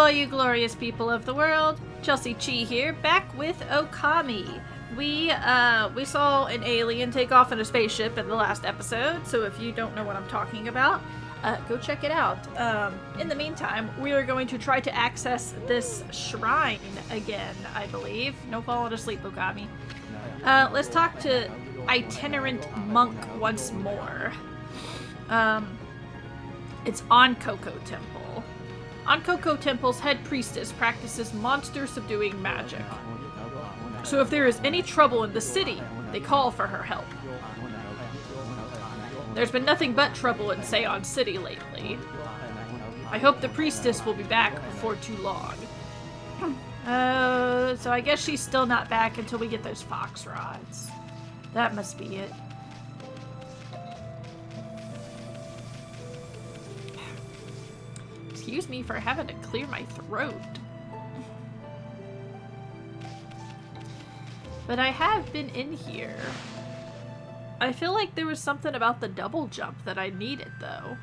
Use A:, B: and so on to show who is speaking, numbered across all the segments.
A: all you glorious people of the world. Chelsea-Chee here, back with Okami. We saw an alien take off in a spaceship in the last episode, so if you don't know what I'm talking about, go check it out. In the meantime, we are going to try to access this shrine again, I believe. No falling asleep, Okami. Let's talk to Itinerant Monk once more. It's Coco Temple. Coco Temple's head priestess practices monster-subduing magic. So if there is any trouble in the city, they call for her help. There's been nothing but trouble in Seon City lately. I hope the priestess will be back before too long. So I guess she's still not back until we get those fox rods. That must be it. Excuse me for having to clear my throat. But I have been in here. I feel like there was something about the double jump that I needed, though.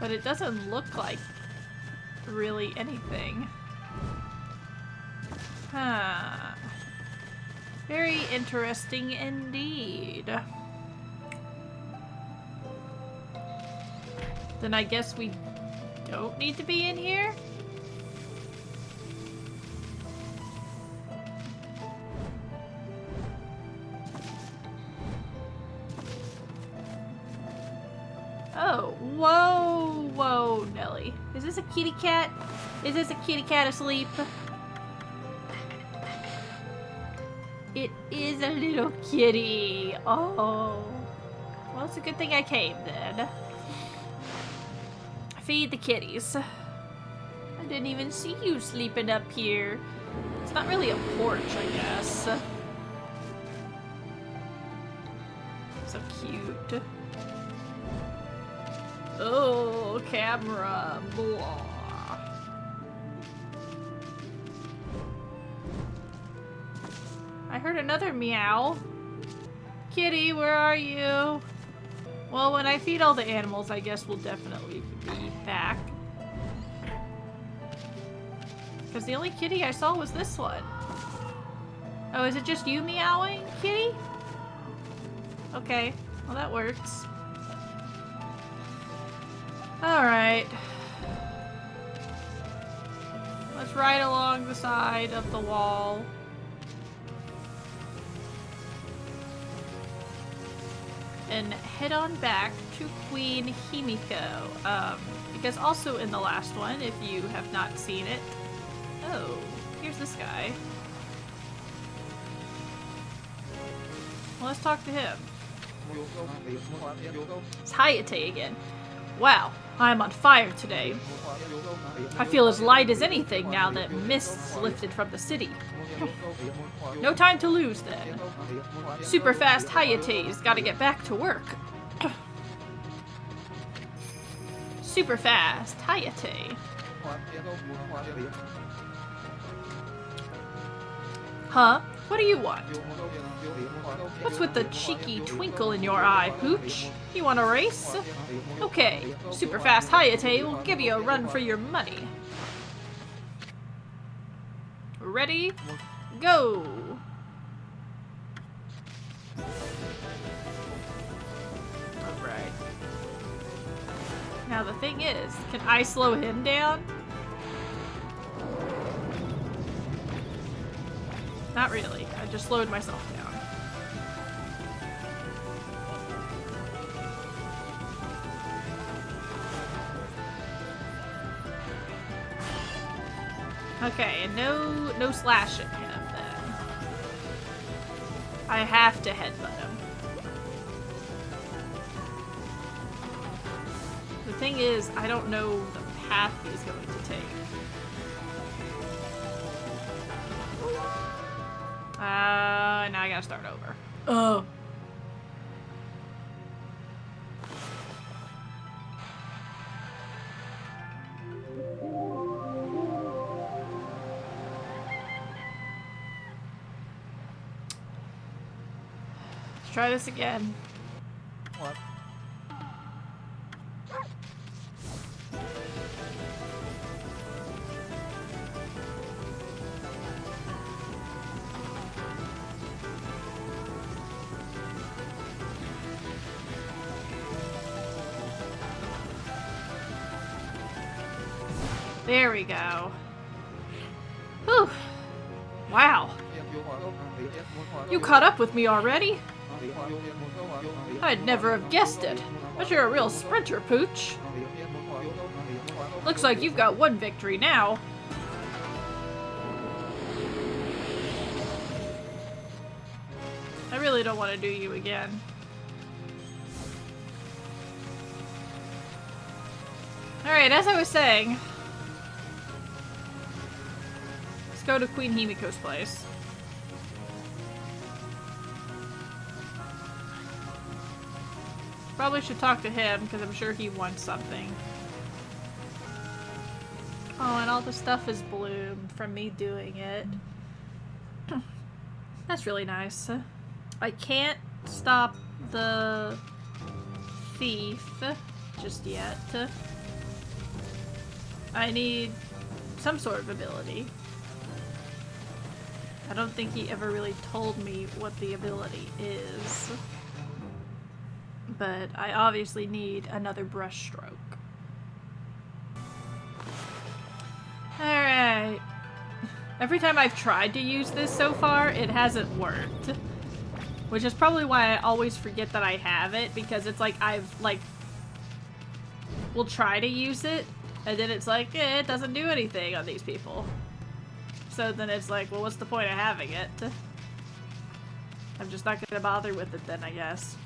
A: But it doesn't look like really anything. Huh. Very interesting indeed. Then I guess we don't need to be in here? Oh, whoa, whoa, Nelly. Is this a kitty cat? Is this a kitty cat asleep? It is a little kitty. Oh. Well, it's a good thing I came then. Feed the kitties. I didn't even see you sleeping up here. It's not really a porch, I guess. So cute. Oh, camera. Blah. I heard another meow. Kitty, where are you? Well, when I feed all the animals, I guess we'll definitely be back. Because the only kitty I saw was this one. Oh, is it just you meowing, kitty? Okay, well that works. Alright. Let's ride along the side of the wall. And head on back to Queen Himiko. Because also in the last one, if you have not seen it... Oh, here's this guy. Well, let's talk to him. It's Hayate again. Wow, I'm on fire today. I feel as light as anything now that mist's lifted from the city. No time to lose, then. Super fast Hayate's gotta get back to work. Super fast Hayate. Huh? What do you want? What's with the cheeky twinkle in your eye, Pooch? You want a race? Okay, super fast Hayate will give you a run for your money. Ready? Go! Alright. Now the thing is, can I slow him down? Not really. I just slowed myself down. Okay, and no slashing him then. I have to headbutt him. The thing is, I don't know the path he's going to take. Now I gotta start over. Oh. Let's try this again.
B: What?
A: There we go. Whew. Wow. You caught up with me already? I'd never have guessed it, but you're a real sprinter, Pooch. Looks like you've got one victory now. I really don't want to do you again. Alright, as I was saying, let's go to Queen Himiko's place. Probably should talk to him, because I'm sure he wants something. Oh, and all the stuff is bloomed from me doing it. That's really nice. I can't stop the thief just yet. I need some sort of ability. I don't think he ever really told me what the ability is. But I obviously need another brush stroke. Alright. Every time I've tried to use this so far, it hasn't worked. Which is probably why I always forget that I have it, because it's like will try to use it, and then it's like, it doesn't do anything on these people. So then it's like, well, what's the point of having it? I'm just not gonna bother with it then, I guess.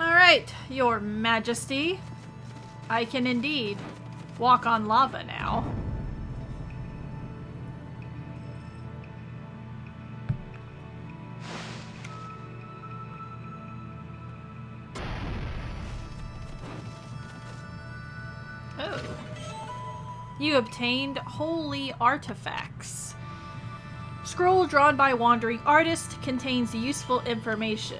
A: Alright, Your Majesty. I can indeed walk on lava now. Oh. You obtained holy artifacts. Scroll drawn by wandering artist contains useful information.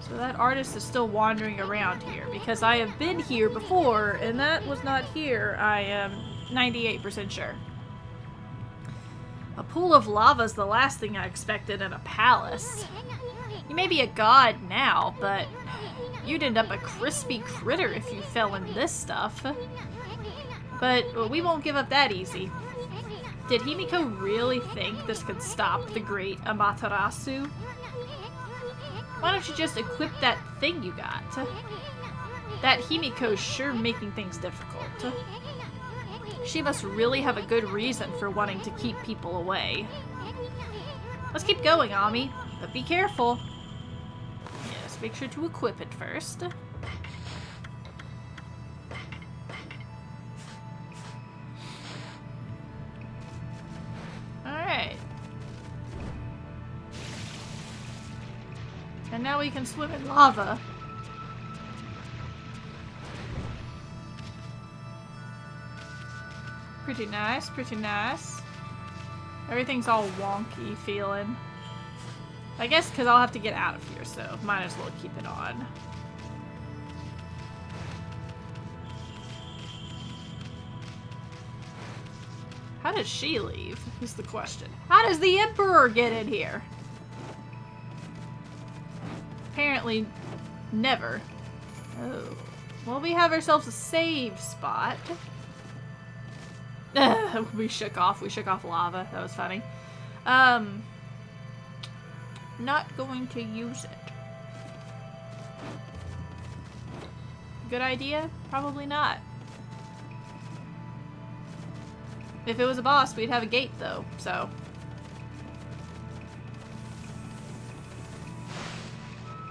A: So that artist is still wandering around here, because I have been here before, and that was not here, I am 98% sure. A pool of lava is the last thing I expected in a palace. You may be a god now, but you'd end up a crispy critter if you fell in this stuff. But we won't give up that easy. Did Himiko really think this could stop the great Amaterasu? Why don't you just equip that thing you got? That Himiko's sure making things difficult. She must really have a good reason for wanting to keep people away. Let's keep going, Ami, but be careful. Yes, make sure to equip it first. Alright. And now we can swim in lava. Pretty nice, pretty nice. Everything's all wonky feeling. I guess because I'll have to get out of here, so might as well keep it on. How does she leave, is the question. How does the Emperor get in here? Apparently, never. Oh. Well, we have ourselves a save spot. we shook off lava. That was funny. Not going to use it. Good idea? Probably not. If it was a boss, we'd have a gate, though, so...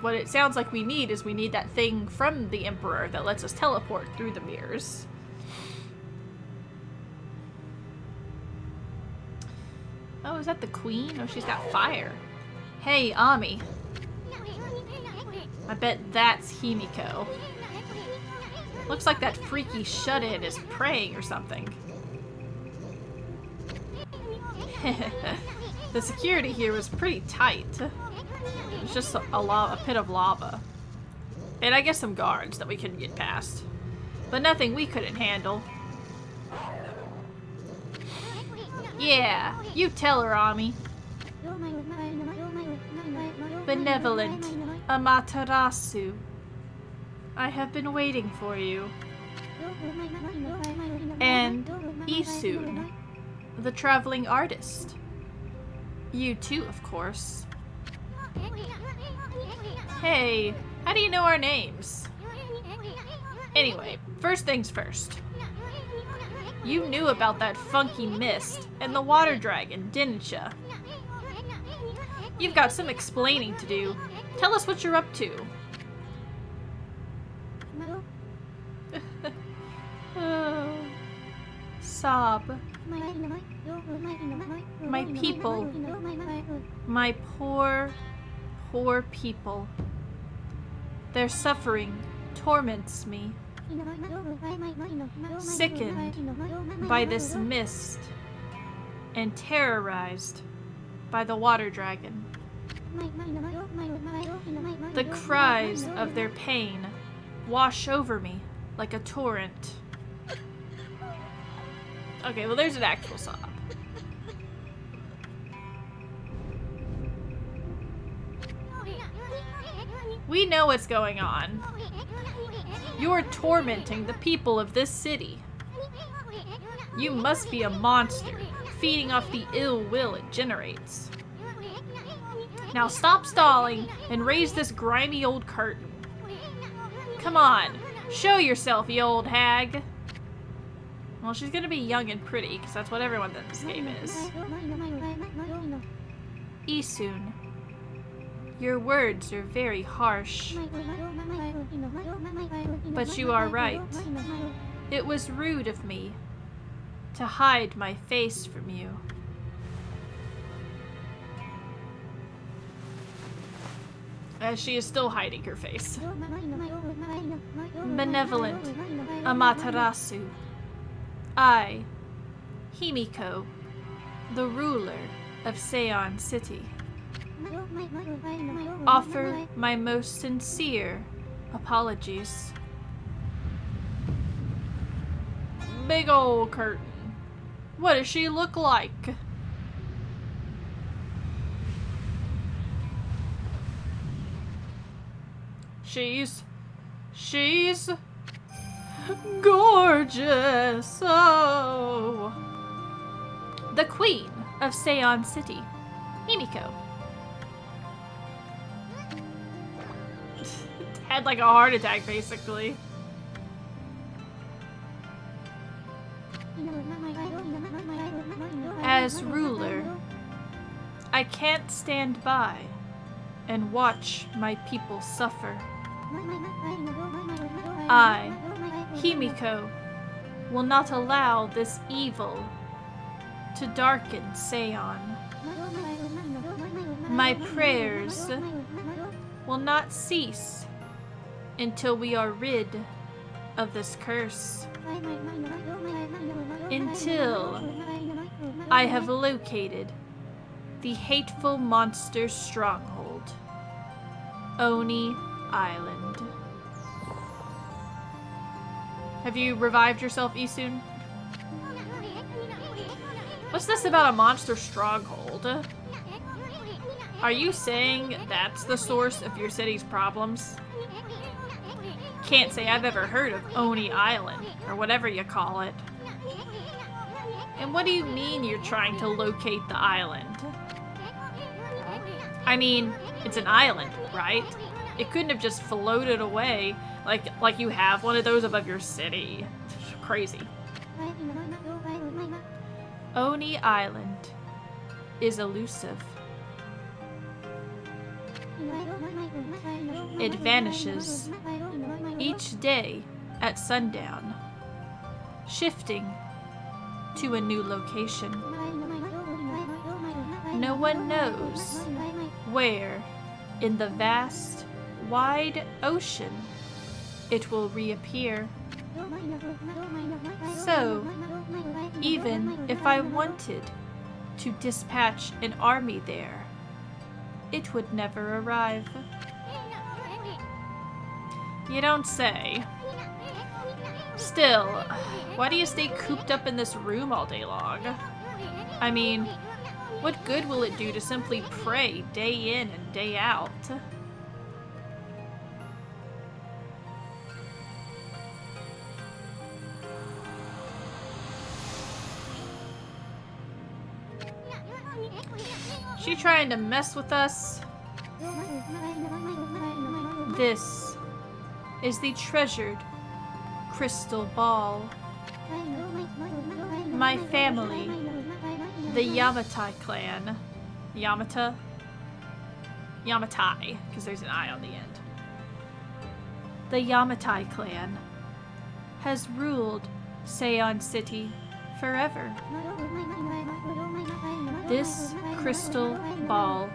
A: What it sounds like we need is we need that thing from the Emperor that lets us teleport through the mirrors. Oh, is that the queen? Oh, she's got fire. Hey, Ami. I bet that's Himiko. Looks like that freaky shut-in is praying or something. The security here was pretty tight. It was just a pit of lava. And I guess some guards that we couldn't get past. But nothing we couldn't handle. Yeah, you tell her, Ami. Benevolent Amaterasu. I have been waiting for you. And Isun, the traveling artist. You too, of course. Hey, how do you know our names? Anyway, first things first. You knew about that funky mist and the water dragon, didn't ya? You've got some explaining to do. Tell us what you're up to. Oh, sob. My people. My poor, poor people. Their suffering torments me. Sickened by this mist and terrorized by the water dragon. The cries of their pain wash over me like a torrent. Okay, well there's an actual sob. We know what's going on. You're tormenting the people of this city. You must be a monster, feeding off the ill will it generates. Now stop stalling and raise this grimy old curtain. Come on, show yourself, you old hag. Well, she's gonna be young and pretty, because that's what everyone in this game is. Isun, your words are very harsh. But you are right. It was rude of me to hide my face from you. As she is still hiding her face. Benevolent Amaterasu. I, Himiko, the ruler of Seion City, offer my most sincere apologies. Big old curtain. What does she look like? She's gorgeous. Oh. The Queen of Seion City, Himiko. Had like a heart attack, basically. As ruler, I can't stand by and watch my people suffer. I, Himiko, will not allow this evil to darken Seion. My prayers will not cease until we are rid of this curse. Until I have located the hateful monster's stronghold, Oni Island. Have you revived yourself, Isun? What's this about a monster stronghold? Are you saying that's the source of your city's problems? Can't say I've ever heard of Oni Island, or whatever you call it. And what do you mean you're trying to locate the island? I mean, it's an island, right? It couldn't have just floated away like you have one of those above your city. It's crazy. Oni Island is elusive. It vanishes each day at sundown, shifting to a new location. No one knows where in the vast, wide ocean it will reappear. So, even if I wanted to dispatch an army there, it would never arrive. You don't say. Still, why do you stay cooped up in this room all day long? I mean, what good will it do to simply pray day in and day out? She trying to mess with us? This is the treasured crystal ball. My family, the Yamatai clan. Yamatai, because there's an I on the end. The Yamatai clan has ruled Seon City forever. This crystal ball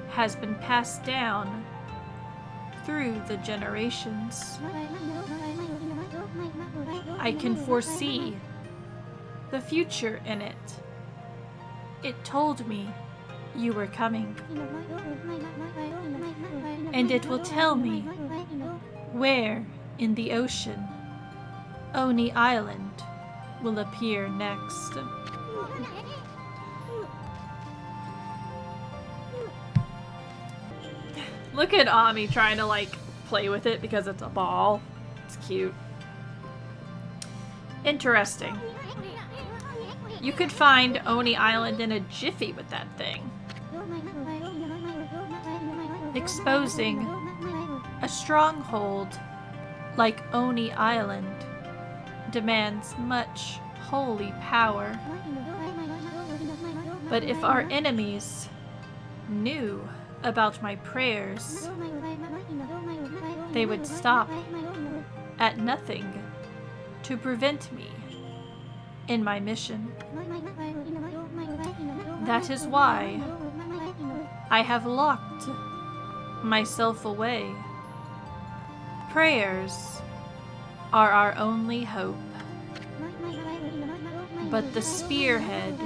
A: has been passed down through the generations. I can foresee the future in it. It told me you were coming. And it will tell me where in the ocean Oni Island will appear next. Look at Ami trying to, like, play with it because it's a ball. It's cute. Interesting. You could find Oni Island in a jiffy with that thing. Exposing a stronghold like Oni Island demands much holy power. But if our enemies knew about my prayers, they would stop at nothing to prevent me in my mission. That is why I have locked myself away. Prayers are our only hope. But the spearhead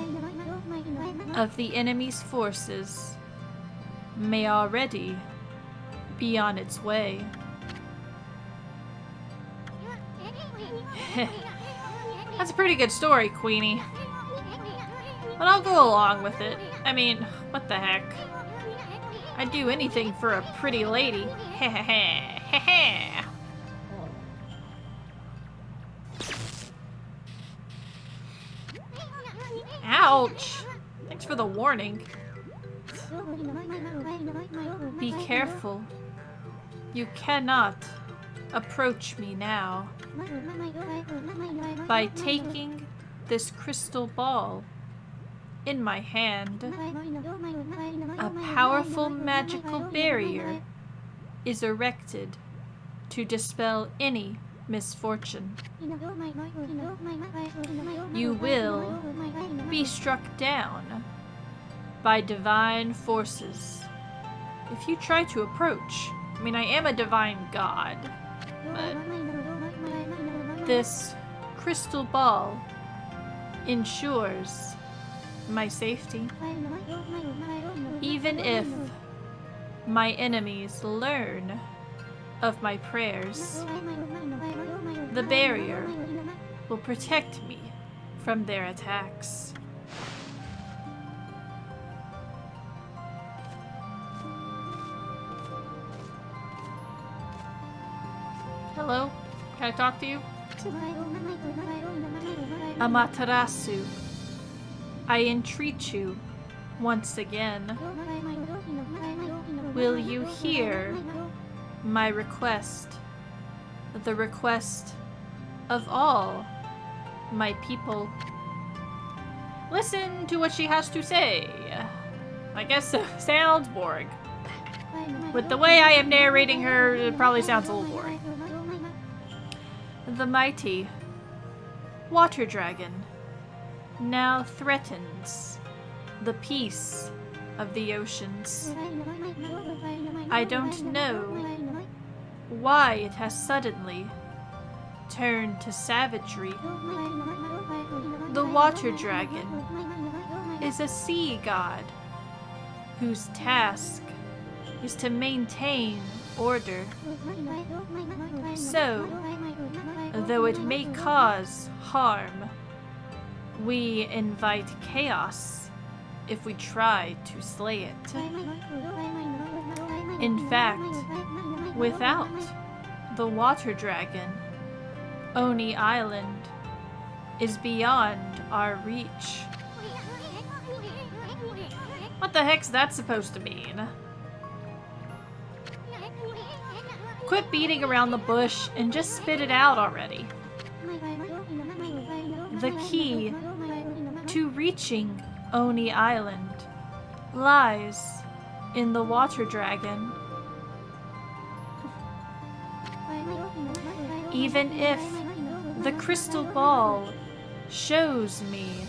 A: of the enemy's forces may already be on its way. That's a pretty good story, Queenie. But I'll go along with it. I mean, what the heck? I'd do anything for a pretty lady. Ouch! Thanks for the warning. Be careful. You cannot approach me now. By taking this crystal ball in my hand, a powerful magical barrier is erected to dispel any misfortune. You will be struck down by divine forces if you try to approach. I mean, I am a divine god, but this crystal ball ensures my safety. Even if my enemies learn of my prayers, the barrier will protect me from their attacks. Hello? Can I talk to you? Amaterasu, I entreat you once again. Will you hear my request? The request of all my people. Listen to what she has to say. I guess sounds boring. With the way I am narrating her, it probably sounds a little boring. The mighty water dragon now threatens the peace of the oceans. I don't know why it has suddenly turned to savagery. The water dragon is a sea god whose task is to maintain order. So, though it may cause harm, we invite chaos if we try to slay it. In fact, without the water dragon, Oni Island is beyond our reach. What the heck's that supposed to mean? Quit beating around the bush and just spit it out already. The key to reaching Oni Island lies in the water dragon. Even if the crystal ball shows me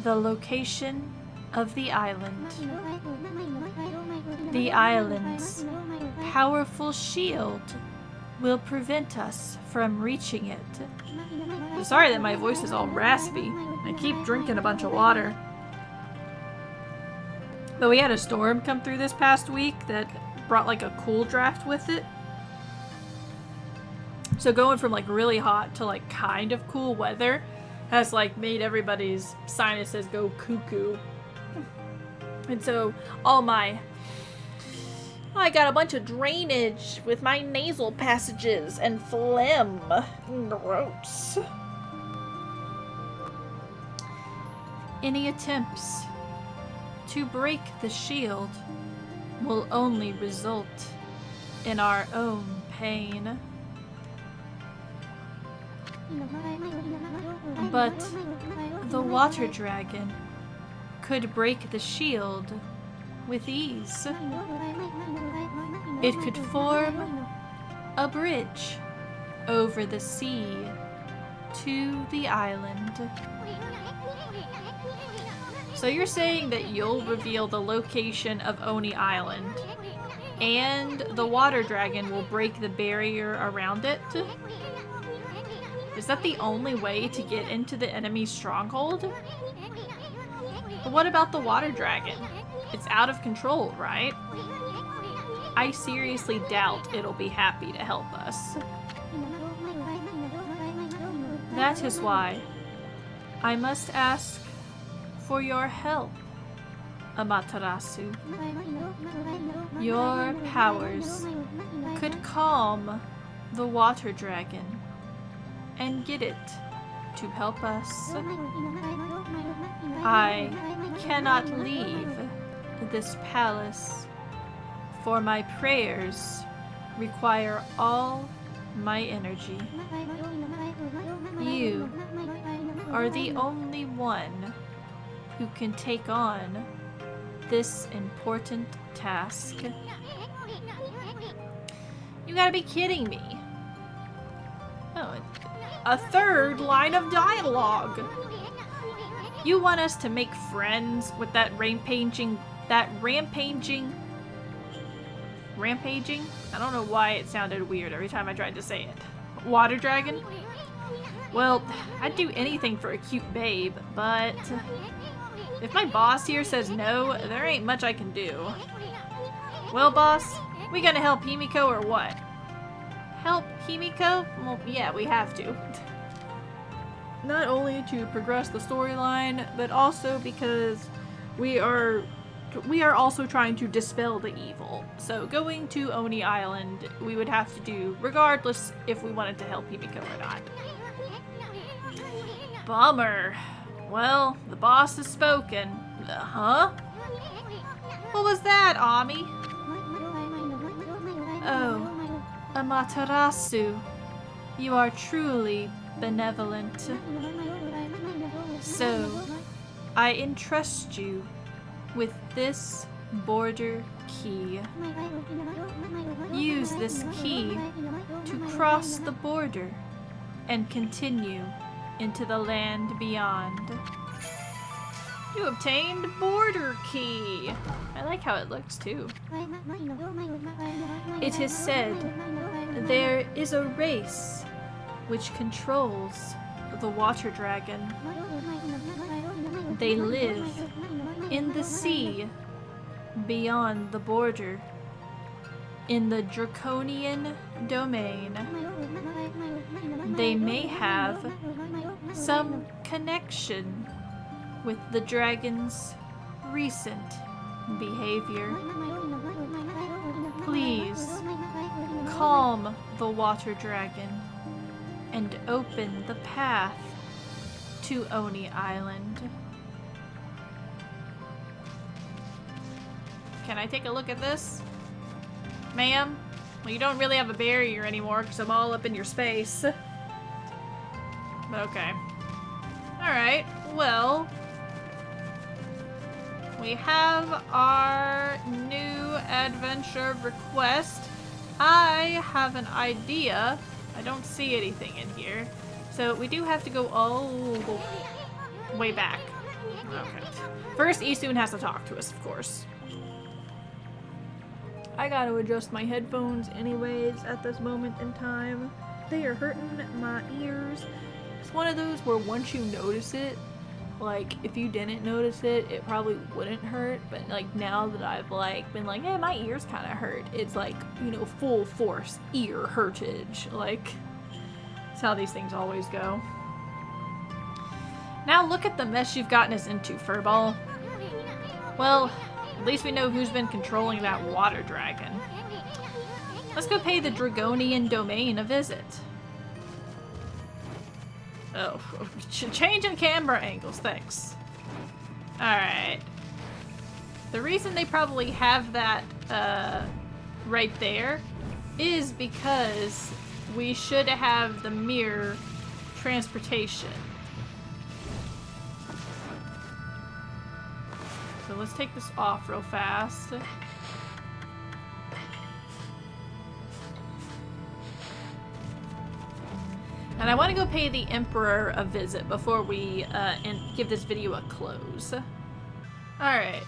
A: the location of the island, the island's powerful shield will prevent us from reaching it. I'm sorry that my voice is all raspy. I keep drinking a bunch of water. But we had a storm come through this past week that brought like a cool draft with it. So going from like really hot to like kind of cool weather has like made everybody's sinuses go cuckoo. And so I got a bunch of drainage with my nasal passages and phlegm. Gross. Any attempts to break the shield will only result in our own pain. But the water dragon could break the shield with ease. It could form a bridge over the sea to the island. So you're saying that you'll reveal the location of Oni Island and the water dragon will break the barrier around it? Is that the only way to get into the enemy's stronghold? But what about the water dragon? It's out of control, right? I seriously doubt it'll be happy to help us. That is why I must ask for your help, Amaterasu. Your powers could calm the water dragon and get it to help us. I cannot leave this palace, for my prayers require all my energy. You are the only one who can take on this important task. You gotta be kidding me. Oh, a third line of dialogue. You want us to make friends with that rampaging? I don't know why it sounded weird every time I tried to say it. Water dragon? Well, I'd do anything for a cute babe, but if my boss here says no, there ain't much I can do. Well, boss, we gonna help Himiko or what? Help Himiko? Well, yeah, we have to. Not only to progress the storyline, but also because we are also trying to dispel the evil. So going to Oni Island, we would have to do regardless if we wanted to help Himiko or not. Bummer. Well, the boss has spoken. Huh? What was that, Ami? Oh, Amaterasu, you are truly benevolent. So, I entrust you with this border key. Use this key to cross the border and continue into the land beyond. You obtained border key. I like how it looks too. It is said there is a race which controls the water dragon. They live in the sea beyond the border, in the draconian domain. They may have some connection with the dragon's recent behavior. Please calm the water dragon and open the path to Oni Island. Can I take a look at this? Ma'am? Well, you don't really have a barrier anymore because I'm all up in your space. Okay. Alright, well, we have our new adventure request. I have an idea. I don't see anything in here. So we do have to go all the way back. Okay. First, Isun has to talk to us, of course. I gotta adjust my headphones anyways at this moment in time. They are hurting my ears. It's one of those where once you notice it, like, if you didn't notice it, it probably wouldn't hurt, but, like, now that I've, like, been like, hey, my ears kind of hurt, it's, like, you know, full force ear hurtage. Like, that's how these things always go. Now look at the mess you've gotten us into, Furball. Well, at least we know who's been controlling that water dragon. Let's go pay the Dragonian domain a visit. Oh, changing camera angles, thanks. Alright. The reason they probably have that right there is because we should have the mirror transportation. So let's take this off real fast. And I want to go pay the Emperor a visit before we and give this video a close. Alright.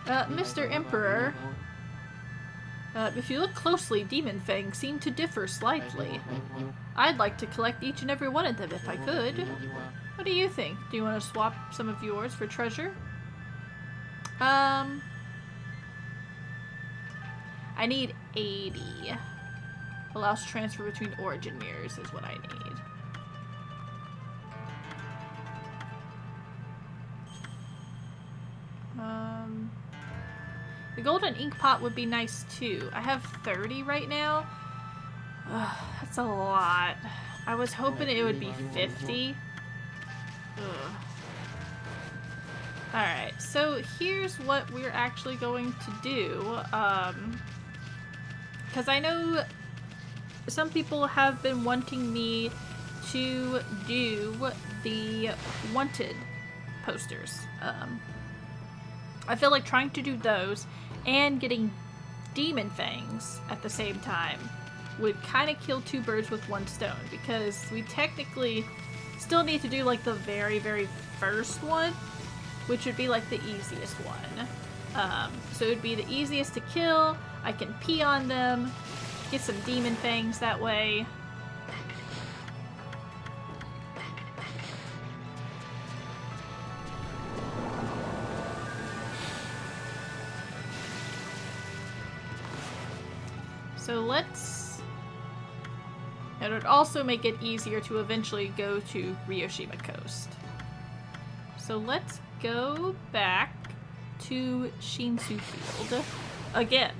A: Mr. Emperor. If you look closely, demon fangs seem to differ slightly. I'd like to collect each and every one of them if I could. What do you think? Do you want to swap some of yours for treasure? I need 80. Allows transfer between origin mirrors is what I need. The golden ink pot would be nice too. I have 30 right now. Ugh, that's a lot. I was hoping it would be 50. Ugh. Alright, so here's what we're actually going to do. Because I know some people have been wanting me to do the wanted posters. I feel like trying to do those and getting demon fangs at the same time would kind of kill two birds with one stone, because we technically still need to do like the very, very first one, which would be like the easiest one. So it would be the easiest to kill. I can pee on them, get some demon fangs that way. So let's... It would also make it easier to eventually go to Ryoshima Coast. So let's go back to Shinsu Field again.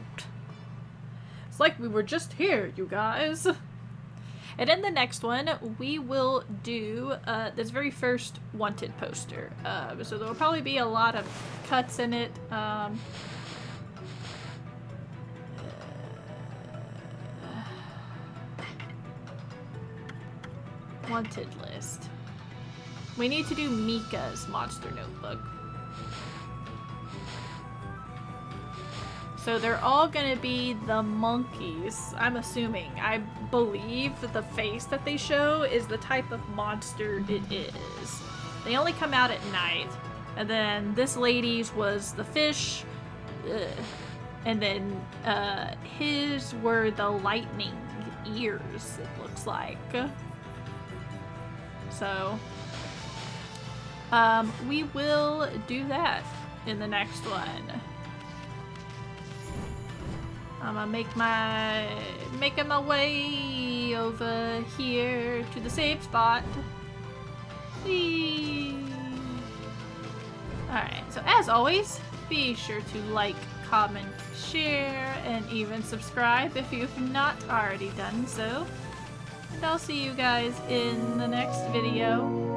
A: It's like we were just here, you guys. And in the next one, we will do this very first wanted poster. So there will probably be a lot of cuts in it. Wanted list. We need to do Mika's monster notebook. So they're all gonna be the monkeys, I'm assuming. I believe the face that they show is the type of monster it is. They only come out at night. And then this lady's was the fish. And then his were the lightning ears, it looks like. So, we will do that in the next one. I'm gonna making my way over here to the safe spot. Whee! Alright, so as always, be sure to like, comment, share, and even subscribe if you've not already done so. And I'll see you guys in the next video.